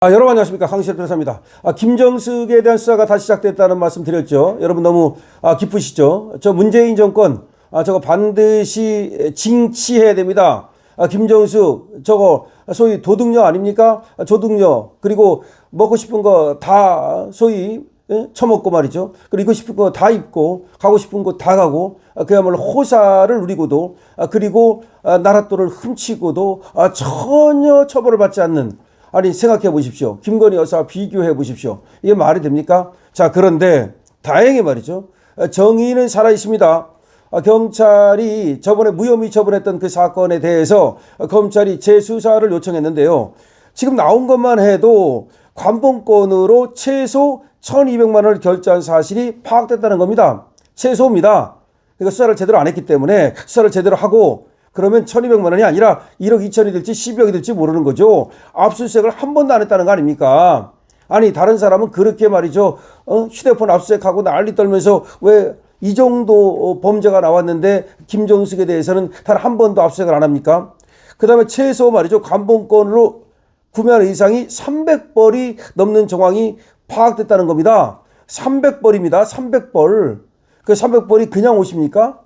여러분 안녕하십니까, 강시혁 변호사입니다. 김정숙에 대한 수사가 다시 시작됐다는 말씀 드렸죠. 여러분 너무 기쁘시죠? 저 문재인 정권 저거 반드시 징치해야 됩니다. 김정숙 저거 소위 도둑녀 아닙니까? 조둑녀. 그리고 먹고 싶은 거 다 소위 처먹고 말이죠. 그리고 입고 싶은 거 다 입고 가고 싶은 곳 다 가고 그야말로 호사를 누리고도 그리고 나라 돈을 훔치고도 전혀 처벌을 받지 않는, 아니 생각해 보십시오. 김건희 여사와 비교해 보십시오. 이게 말이 됩니까? 자, 그런데 다행히 말이죠, 정의는 살아 있습니다. 경찰이 저번에 무혐의 처분했던 그 사건에 대해서 검찰이 재수사를 요청했는데요. 지금 나온 것만 해도 관봉권으로 최소 1,200만 원을 결제한 사실이 파악됐다는 겁니다. 최소입니다. 그러니까 수사를 제대로 안 했기 때문에 수사를 제대로 하고 그러면 1,200만 원이 아니라 1억 2천이 될지 12억이 될지 모르는 거죠. 압수수색을 한 번도 안 했다는 거 아닙니까? 아니 다른 사람은 그렇게 말이죠, 휴대폰 압수수색하고 난리 떨면서 왜 이 정도 범죄가 나왔는데 김정숙에 대해서는 단 한 번도 압수수색을 안 합니까? 그 다음에 최소 말이죠, 관봉권으로 구매한 의상이 300벌이 넘는 정황이 파악됐다는 겁니다. 300벌입니다. 300벌. 그 300벌이 그냥 옷입니까?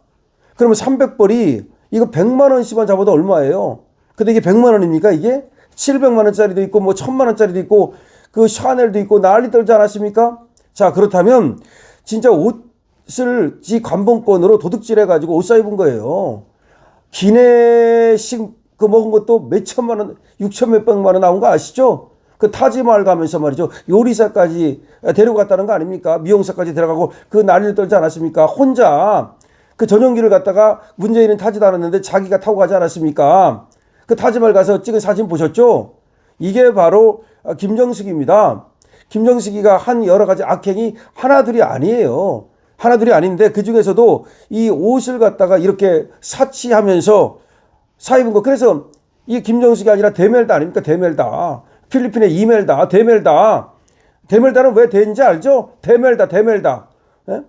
그러면 300벌이 이거 100만 원씩만 잡아도 얼마예요? 근데 이게 100만 원입니까? 이게 700만 원짜리도 있고 뭐 1000만 원짜리도 있고 그 샤넬도 있고 난리 떨지 않았습니까? 자, 그렇다면 진짜 옷을 지 관봉권으로 도둑질해 가지고 옷 사 입은 거예요. 기내식 그 먹은 것도 몇 천만 원, 6천 몇백만 원 나온 거 아시죠? 그 타지마을 가면서 말이죠, 요리사까지 데려갔다는 거 아닙니까? 미용사까지 데려가고 그 난리를 떨지 않았습니까? 혼자 그 전용기를 갖다가 문재인은 타지도 않았는데 자기가 타고 가지 않았습니까? 그 타지마을 가서 찍은 사진 보셨죠? 이게 바로 김정숙입니다. 김정숙이가 한 여러 가지 악행이 하나둘이 아니에요. 하나둘이 아닌데 그 중에서도 이 옷을 갖다가 이렇게 사치하면서 사 입은 거. 그래서 이게 김정숙이 아니라 데멜다 아닙니까? 데멜다. 필리핀의 이멜다, 데멜다. 데멜다는 왜 대인지 알죠? 데멜다, 데멜다. 예?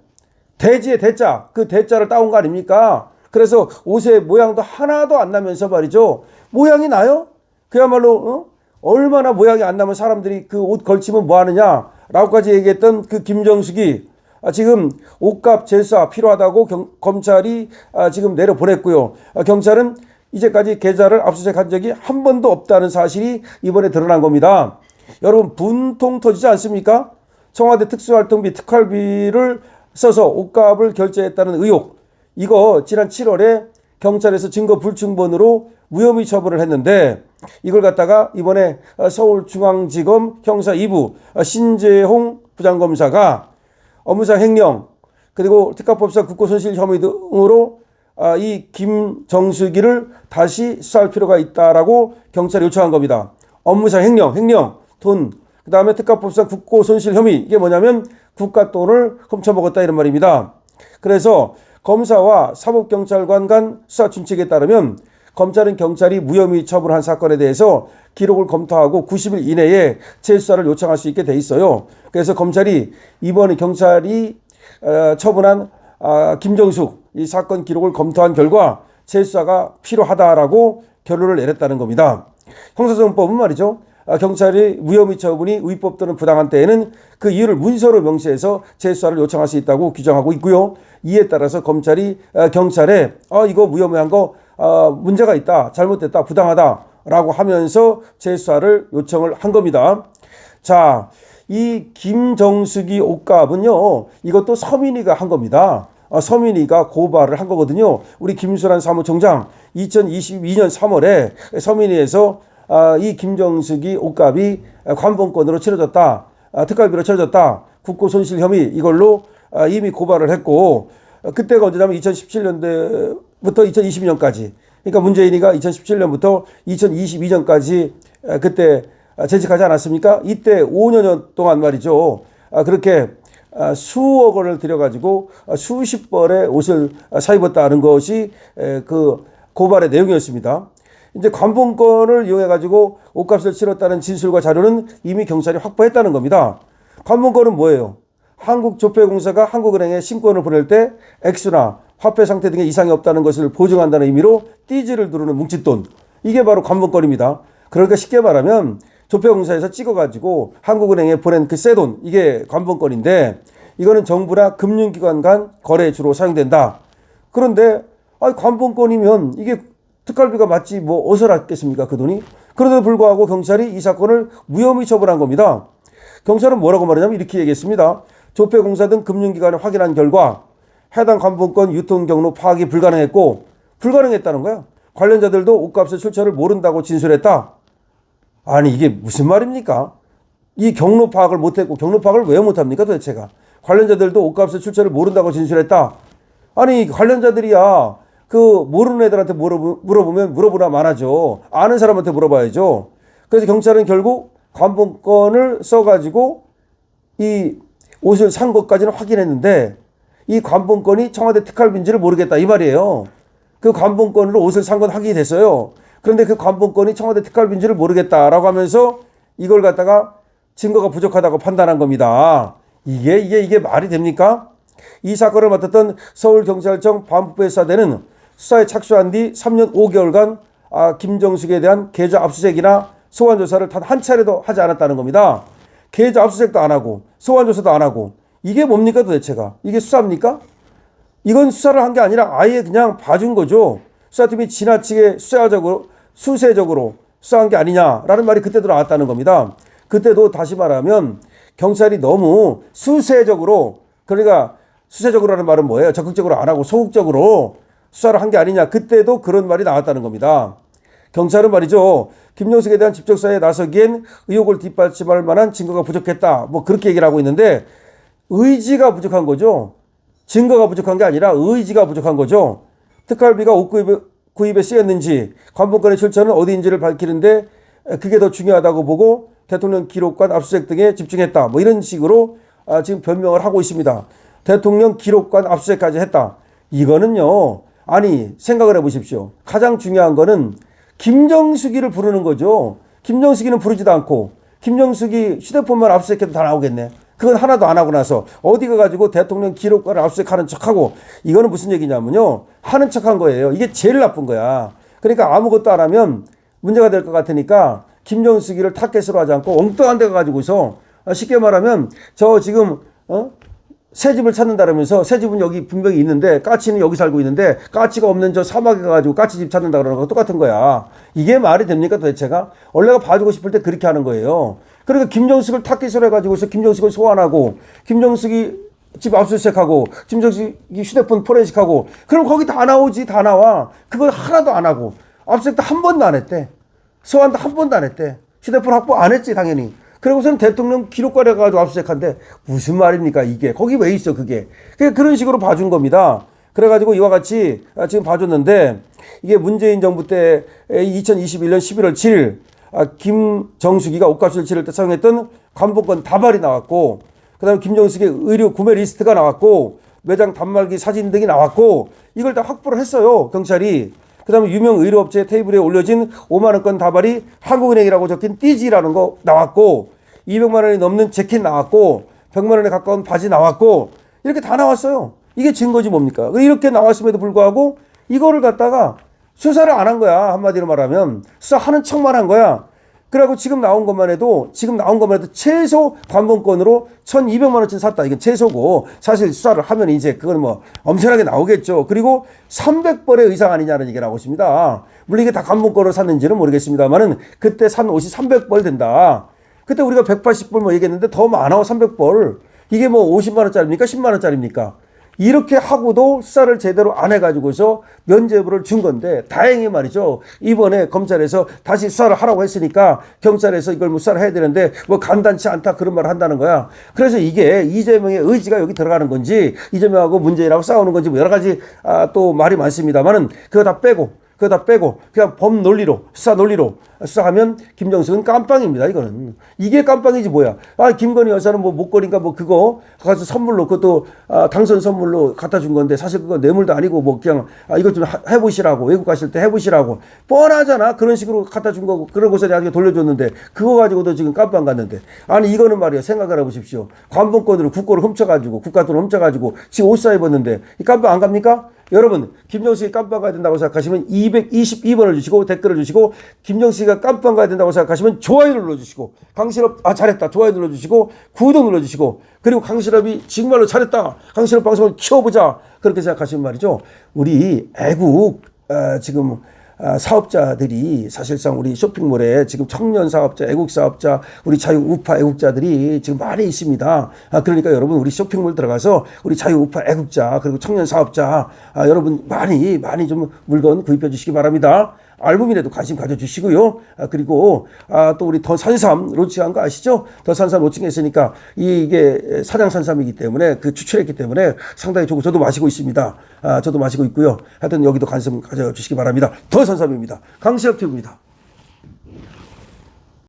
대지의 대자, 그 대자를 따온 거 아닙니까? 그래서 옷의 모양도 하나도 안 나면서 말이죠, 모양이 나요? 그야말로 얼마나 모양이 안 나면 사람들이 그 옷 걸치면 뭐 하느냐라고까지 얘기했던 그 김정숙이 지금 옷값 재수사 필요하다고 검찰이 지금 내려보냈고요. 경찰은 이제까지 계좌를 압수수색한 적이 한 번도 없다는 사실이 이번에 드러난 겁니다. 여러분 분통 터지지 않습니까? 청와대 특수활동비 특활비를 써서 옷값을 결제했다는 의혹, 이거 지난 7월에 경찰에서 증거 불충분으로 무혐의 처분을 했는데 이걸 갖다가 이번에 서울중앙지검 형사 2부 신재홍 부장검사가 업무상 횡령 그리고 특가법상 국고손실 혐의 등으로 이 김정숙이를 다시 수사할 필요가 있다라고 경찰이 요청한 겁니다. 업무상 횡령, 돈, 그 다음에 특가법상 국고손실 혐의, 이게 뭐냐면 국가 돈을 훔쳐먹었다 이런 말입니다. 그래서 검사와 사법경찰관 간 수사 준칙에 따르면 검찰은 경찰이 무혐의 처분한 사건에 대해서 기록을 검토하고 90일 이내에 재수사를 요청할 수 있게 돼 있어요. 그래서 검찰이 이번에 경찰이 처분한 김정숙 이 사건 기록을 검토한 결과 재수사가 필요하다라고 결론을 내렸다는 겁니다. 형사소송법은 말이죠, 경찰이 무혐의 처분이 위법 또는 부당한 때에는 그 이유를 문서로 명시해서 재수사를 요청할 수 있다고 규정하고 있고요. 이에 따라서 검찰이 경찰에 이거 무혐의한 거 문제가 있다, 잘못됐다, 부당하다라고 하면서 재수사를 요청을 한 겁니다. 자, 이 김정숙이 옷값은요, 이것도 서민이가 한 겁니다. 서민이가 고발을 한 거거든요. 우리 김수란 사무총장 2022년 3월에 서민이에서 이 김정숙이 옷값이 관봉권으로 치러졌다, 특활비로 치러졌다, 국고손실 혐의 이걸로 이미 고발을 했고, 그때가 언제냐면 2017년부터 2022년까지, 그러니까 문재인이가 2017년부터 2022년까지 그때 재직하지 않았습니까? 이때 5년 동안 말이죠, 그렇게 수억 원을 들여가지고 수십 벌의 옷을 사 입었다는 것이 그 고발의 내용이었습니다. 이제 관봉권을 이용해가지고 옷값을 치렀다는 진술과 자료는 이미 경찰이 확보했다는 겁니다. 관봉권은 뭐예요? 한국조폐공사가 한국은행에 신권을 보낼 때 액수나 화폐 상태 등의 이상이 없다는 것을 보증한다는 의미로 띠지를 두르는 뭉칫돈, 이게 바로 관봉권입니다. 그러니까 쉽게 말하면 조폐공사에서 찍어가지고 한국은행에 보낸 그 새 돈, 이게 관본권인데 이거는 정부나 금융기관 간 거래에 주로 사용된다. 그런데 관본권이면 이게 특활비가 맞지 뭐 어디서 났겠습니까 그 돈이. 그런데도 불구하고 경찰이 이 사건을 무혐의 처분한 겁니다. 경찰은 뭐라고 말하냐면 이렇게 얘기했습니다. 조폐공사 등 금융기관을 확인한 결과 해당 관본권 유통 경로 파악이 불가능했다는 거야. 관련자들도 옷값의 출처를 모른다고 진술했다. 아니 이게 무슨 말입니까? 이 경로 파악을 못했고 경로 파악을 왜 못합니까 도대체가. 관련자들도 옷값의 출처를 모른다고 진술했다. 아니 관련자들이야 그 모르는 애들한테 물어보면 물어보나 마나죠. 아는 사람한테 물어봐야죠. 그래서 경찰은 결국 관본권을 써가지고 이 옷을 산 것까지는 확인했는데 이 관본권이 청와대 특활비인지를 모르겠다 이 말이에요. 그 관본권으로 옷을 산 건 확인이 됐어요. 그런데 그 관본권이 청와대 특활비인지를 모르겠다라고 하면서 이걸 갖다가 증거가 부족하다고 판단한 겁니다. 이게 말이 됩니까? 이 사건을 맡았던 서울경찰청 반부부에 수사대는 수사에 착수한 뒤 3년 5개월간 김정숙에 대한 계좌 압수수색이나 소환 조사를 단 한 차례도 하지 않았다는 겁니다. 계좌 압수수색도 안 하고 소환 조사도 안 하고 이게 뭡니까 도대체가? 이게 수사입니까? 이건 수사를 한 게 아니라 아예 그냥 봐준 거죠. 수사팀이 지나치게 수세적으로 수사한 게 아니냐라는 말이 그때도 나왔다는 겁니다. 그때도 다시 말하면 경찰이 너무 수세적으로, 그러니까 수세적으로라는 말은 뭐예요? 적극적으로 안 하고 소극적으로 수사를 한 게 아니냐. 그때도 그런 말이 나왔다는 겁니다. 경찰은 말이죠. 김정숙에 대한 직접 수사에 나서기엔 의혹을 뒷받침할 만한 증거가 부족했다. 뭐 그렇게 얘기를 하고 있는데 의지가 부족한 거죠. 증거가 부족한 게 아니라 의지가 부족한 거죠. 특활비가 옷 구입에 쓰였는지 관본권의 출처는 어디인지를 밝히는데 그게 더 중요하다고 보고 대통령 기록관 압수수색 등에 집중했다. 뭐 이런 식으로 지금 변명을 하고 있습니다. 대통령 기록관 압수수색까지 했다. 이거는요. 아니 생각을 해보십시오. 가장 중요한 거는 김정숙이를 부르는 거죠. 김정숙이는 부르지도 않고 김정숙이 휴대폰만 압수수색해도 다 나오겠네. 그건 하나도 안 하고 나서 어디 가가지고 대통령 기록관을 압수수색하는 척하고, 이거는 무슨 얘기냐면요. 하는 척한 거예요. 이게 제일 나쁜 거야. 그러니까 아무것도 안 하면 문제가 될 것 같으니까 김정숙이를 타겟으로 하지 않고 엉뚱한 데 가가지고서 쉽게 말하면 저 지금 새 집을 찾는다면서 새 집은 여기 분명히 있는데 까치는 여기 살고 있는데 까치가 없는 저 사막에 가가지고 까치집 찾는다 그러는 거 똑같은 거야. 이게 말이 됩니까 도대체가? 원래가 봐주고 싶을 때 그렇게 하는 거예요. 그러니까 김정숙을 타깃으로 해가지고서 김정숙을 소환하고 김정숙이 집 압수수색하고 김정숙이 휴대폰 포렌식하고 그럼 거기 다 나오지. 다 나와. 그걸 하나도 안 하고 압수수색도 한 번도 안 했대. 소환도 한 번도 안 했대. 휴대폰 확보 안 했지 당연히. 그리고서는 대통령 기록관에 가가지고 압수수색한데 무슨 말입니까 이게. 거기 왜 있어 그게. 그런 식으로 봐준 겁니다. 그래가지고 이와 같이 지금 봐줬는데 이게 문재인 정부 때 2021년 11월 7일 김정숙이가 옷값을 치를 때 사용했던 관본권 다발이 나왔고, 그 다음에 김정숙의 의류 구매 리스트가 나왔고, 매장 단말기 사진 등이 나왔고, 이걸 다 확보를 했어요 경찰이. 그 다음에 유명 의류업체 테이블에 올려진 5만원권 다발이 한국은행이라고 적힌 띠지라는 거 나왔고, 200만원이 넘는 재킷 나왔고, 100만원에 가까운 바지 나왔고, 이렇게 다 나왔어요. 이게 증거지 뭡니까? 이렇게 나왔음에도 불구하고 이거를 갖다가 수사를 안 한 거야. 한마디로 말하면 수사하는 척만 한 거야. 그래갖고 지금 나온 것만 해도 최소 관본권으로 1,200만 원치 샀다. 이건 최소고 사실 수사를 하면 이제 그건 뭐 엄청나게 나오겠죠. 그리고 300벌의 의상 아니냐는 얘기가 나오고 있습니다. 물론 이게 다 관본권으로 샀는지는 모르겠습니다만은 그때 산 옷이 300벌 된다. 그때 우리가 180벌 뭐 얘기했는데 더 많아. 300벌. 이게 뭐 50만 원짜리입니까? 10만 원짜리입니까? 이렇게 하고도 수사를 제대로 안 해가지고서 면죄부를 준 건데, 다행히 말이죠. 이번에 검찰에서 다시 수사를 하라고 했으니까 경찰에서 이걸 뭐 수사를 해야 되는데 뭐 간단치 않다 그런 말을 한다는 거야. 그래서 이게 이재명의 의지가 여기 들어가는 건지 이재명하고 문재인하고 싸우는 건지 뭐 여러 가지 또 말이 많습니다만은 그거 다 빼고 그냥 법 논리로 수사 논리로 수사하면 김정숙은 깜빵입니다. 이거는 이게 깜빵이지 뭐야. 김건희 여사는 뭐 목걸이인가 뭐 그거 가서 선물로 그것도 당선 선물로 갖다 준 건데 사실 그거 뇌물도 아니고 뭐 그냥 이것 좀 해보시라고, 외국 가실 때 해보시라고 뻔하잖아. 그런 식으로 갖다 준 거고 그러고서 나중에 돌려줬는데 그거 가지고도 지금 깜빵 갔는데, 아니 이거는 말이야 생각을 해보십시오. 관본권으로 국고를 훔쳐가지고 국가돈을 훔쳐가지고 지금 옷 사 입었는데 이 깜빵 안 갑니까? 여러분 김정숙이 깜빵 가야 된다고 생각하시면 222번을 주시고 댓글을 주시고 김정숙이가 깜빵 가야 된다고 생각하시면 좋아요를 눌러주시고 강신업 잘했다 좋아요 눌러주시고 구독 눌러주시고 그리고 강신업이 정말로 잘했다 강신업 방송을 키워보자 그렇게 생각하시면 말이죠. 우리 애국 지금 사업자들이 사실상 우리 쇼핑몰에 지금 청년 사업자, 애국 사업자, 우리 자유 우파 애국자들이 지금 많이 있습니다. 그러니까 여러분 우리 쇼핑몰 들어가서 우리 자유 우파 애국자 그리고 청년 사업자 여러분 많이 좀 물건 구입해 주시기 바랍니다. 알부민에도 관심 가져주시고요. 그리고 또 우리 더 산삼 론칭한 거 아시죠? 더 산삼 론칭했으니까 이게 사냥 산삼이기 때문에 그 추출했기 때문에 상당히 좋고 저도 마시고 있습니다. 저도 마시고 있고요. 하여튼 여기도 관심 가져주시기 바랍니다. 더 산삼입니다. 강신업 TV입니다.